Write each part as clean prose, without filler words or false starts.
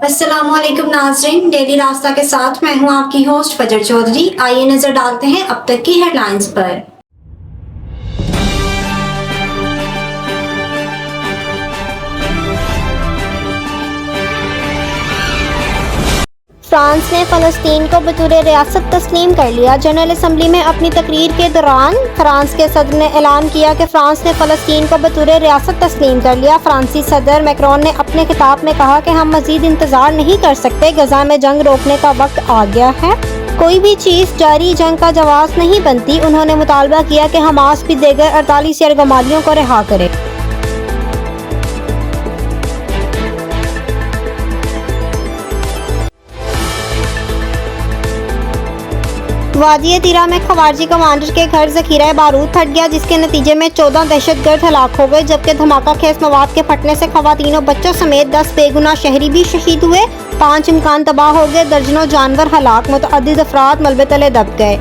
अस्सलाम वालेकुम नाज़रीन, डेली रास्ता के साथ मैं हूं आपकी होस्ट फजर चौधरी। आइए नजर डालते हैं अब तक की हेडलाइंस पर। फ्रांस ने फ़लस्तीन को बतौर रियासत तस्लीम कर लिया। जनरल असम्बली में अपनी तकरीर के दौरान फ्रांस के सदर ने ऐलान किया कि फ्रांस ने फ़लस्तीन को बतौर रियासत तस्लीम कर लिया। फ्रांसी सदर मैक्रोन ने अपने खिताब में कहा कि हम मज़ीद इंतज़ार नहीं कर सकते, गज़ा में जंग रोकने का वक्त आ गया है। कोई भी चीज़ जारी जंग का जवाब नहीं बनती। उन्होंने मुतालबा किया कि हमास भी देगर 48 यरगमालियों को रिहा करे। वादी तीरा में खवारजी कमांडर के घर ज़ख़ीरा बारूद फट गया, जिसके नतीजे में 14 दहशतगर्द हलाक हो गए, जबकि धमाका खेज मवाद के फटने से खवातीन और बच्चों समेत 10 बेगुनाह शहरी भी शहीद हुए। 5 मकान तबाह हो गए, दर्जनों जानवर हलाक, मुतअद्दिद अफराद मलबे तले दब गए।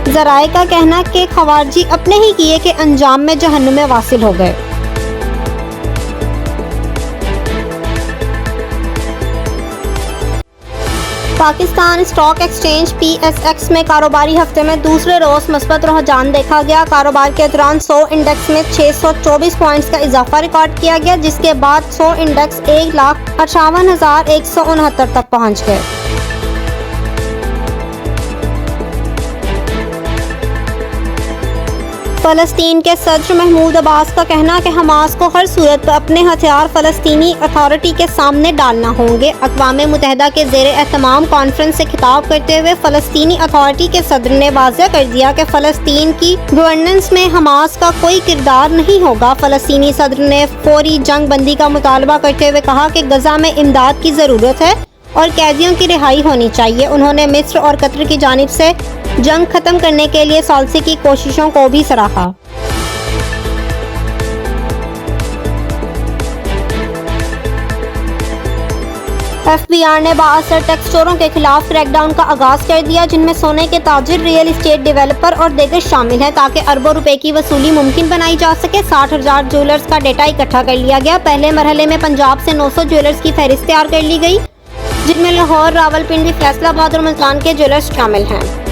ज़राए का कहना कि खवारजी अपने ही किए के अंजाम में जहन्नुम में वासिल हो गए। पाकिस्तान स्टॉक एक्सचेंज PSX में कारोबारी हफ्ते में दूसरे रोज मस्बत रुझान देखा गया। कारोबार के दौरान 100 इंडेक्स में 624 पॉइंट्स का इजाफा रिकॉर्ड किया गया, जिसके बाद 100 इंडेक्स 1,58,169 तक पहुंच गए। फ़लस्तीन के सदर महमूद अब्बास का कहना कि हमास को हर सूरत पर अपने हथियार फ़लस्तीनी अथॉरिटी के सामने डालना होंगे। अक़वाम मुत्तहिदा के ज़ेर एहतमाम कॉन्फ्रेंस से खिताब करते हुए फ़लस्तीनी अथॉरिटी के सदर ने वाज़ेह कर दिया कि फ़लस्तीन की गवर्नेंस में हमास का कोई किरदार नहीं होगा। फ़लस्तीनी सदर ने फौरी जंग बंदी का मुतालबा करते हुए कहा कि गज़ा में इमदाद की ज़रूरत है और कैदियों की रिहाई होनी चाहिए। उन्होंने मिस्र और कतर की जानिब से जंग खत्म करने के लिए सालसी की कोशिशों को भी सराहा। FBI ने बाअसर टैक्स चोरों के खिलाफ क्रैकडाउन का आगाज कर दिया, जिनमें सोने के ताजिर, रियल एस्टेट डेवलपर और दीगर शामिल हैं, ताकि अरबों रुपए की वसूली मुमकिन बनाई जा सके। 60,000 ज्वेलर्स का डेटा इकट्ठा कर लिया गया। पहले मरहले में पंजाब से 900 ज्वेलर्स की फहरिस्त तैयार कर ली गई, जिनमें लाहौर, रावलपिंडी, फैसलाबाद और मुल्तान के ज्वेलर्स शामिल हैं।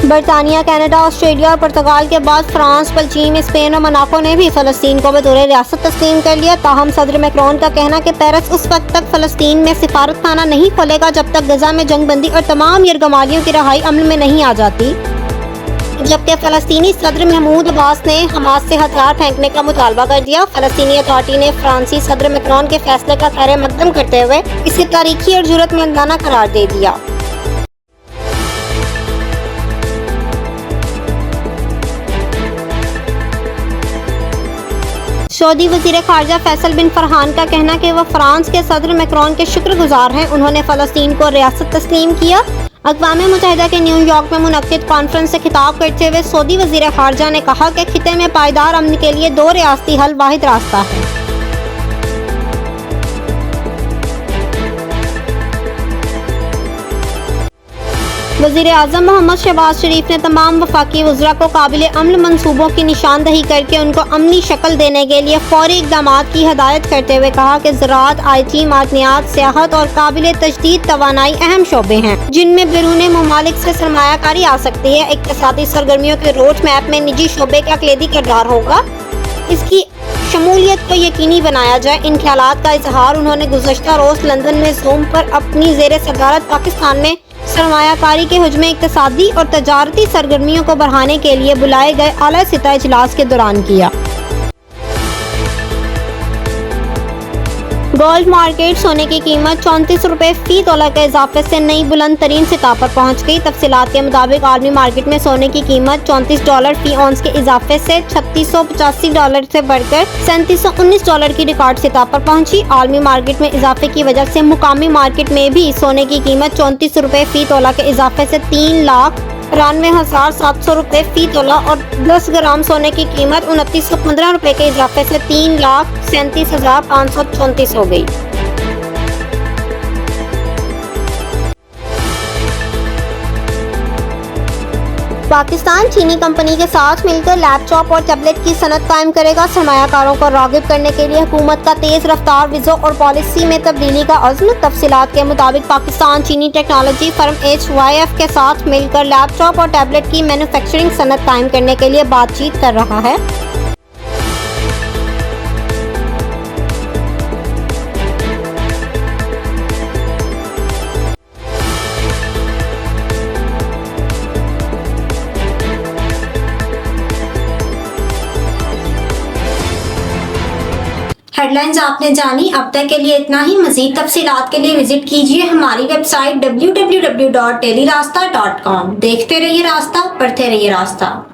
बरतानिया, कनाडा, ऑस्ट्रेलिया और पुर्तगाल के बाद फ्रांस, बेल्जियम, स्पेन और मोनाको ने भी फ़लस्तीन को बतौर रियासत तस्लीम कर लिया। ताहम सदर मैक्रोन का कहना कि पेरिस उस वक्त तक फ़लस्तीन में सिफारत खाना नहीं खोलेगा जब तक गज़ा में जंग बंदी और तमाम यरगमालियों की रिहाई अमल में नहीं आ जाती, जबकि फ़लस्तीनी सदर महमूद अब्बास ने हमास से हथियार फेंकने का मुतालबा कर दिया। फ़लस्तीनी अथॉरिटी ने फ्रांसी सदर मैक्रोन के फैसले का खैर मकदम करते हुए इसे तारीखी और ज़रूरतमंदाना करार दे दिया। सऊदी वज़ीर ख़ारजा फैसल बिन फरहान का कहना कि वह फ्रांस के सदर मैक्रोन के शुक्रगुजार हैं। उन्होंने फ़लस्तीन को रियासत तस्लीम किया। अक़वाम मुत्तहिदा के न्यूयॉर्क में मुनक़्क़िद कॉन्फ्रेंस से खिताब करते हुए सऊदी वज़ीर ख़ारजा ने कहा कि खिते में पायदार अमन के लिए 2 रियासती हल वाहिद रास्ता है। वज़ीर आज़म मोहम्मद शहबाज शरीफ ने तमाम वफाकी वज़रा को काबिल अमल मंसूबों की निशानदही करके उनको अमली शक्ल देने के लिए फौरी इक़दामात की हदायत करते हुए कहा कि ज़राअत, IT, मादनियात, सियाहत और काबिल तजदीद तवानाई अहम शोबे हैं, जिनमें बैरूनी ममालिक से सरमायाकारी आ सकती है। इक़्तिसादी सरगर्मियों के रोड मैप में निजी शोबे का कलीदी किरदार होगा। इसकी शमूलियत को यकीनी बनाया जाए। इन ख्यालात का इजहार उन्होंने गुज़श्ता रोज़ लंदन में ज़ूम पर अपनी ज़ेर सदारत पाकिस्तान में सरमायाकारी के हुज्म इक़्तिसादी और तजारती सरगर्मियों को बढ़ाने के लिए बुलाए गए आला सतह इजलास के दौरान किया। गोल्ड मार्केट, सोने की कीमत 34 रुपये फी तोला के इजाफे से नई बुलंद तरीन सतह पर पहुंच गई। तफसीलात के मुताबिक आलमी मार्केट में सोने की कीमत $34 फी औंस के इजाफे से $3685 से बढ़कर $3719 की रिकॉर्ड सतह पर पहुंची। आलमी मार्केट में इजाफे की वजह से मुकामी मार्केट में भी सोने की कीमत 34 रुपये फी तोला के इजाफे से 3,93,700 रुपये फी तोला और 10 ग्राम सोने की कीमत 2915 रुपये के इजाफे से 3,37,534 हो गई। पाकिस्तान चीनी कंपनी के साथ मिलकर लैपटॉप और टैबलेट की सनत कायम करेगा। सरमायाकारों को राग़िब करने के लिए हुकूमत का तेज़ रफ्तार वीज़ों और पॉलिसी में तब्दीली का अज़्म। तफसीलात के मुताबिक पाकिस्तान चीनी टेक्नोलॉजी फर्म HYF के साथ मिलकर लैपटॉप और टैबलेट की मैन्युफैक्चरिंग सनत कायम करने के लिए बातचीत कर रहा है। हेडलाइंस आपने जानी। अब तक के लिए इतना ही। मज़ीद तफसीलात के लिए विजिट कीजिए हमारी वेबसाइट www.dailyrasta.com। देखते रहिए रास्ता, पढ़ते रहिए रास्ता।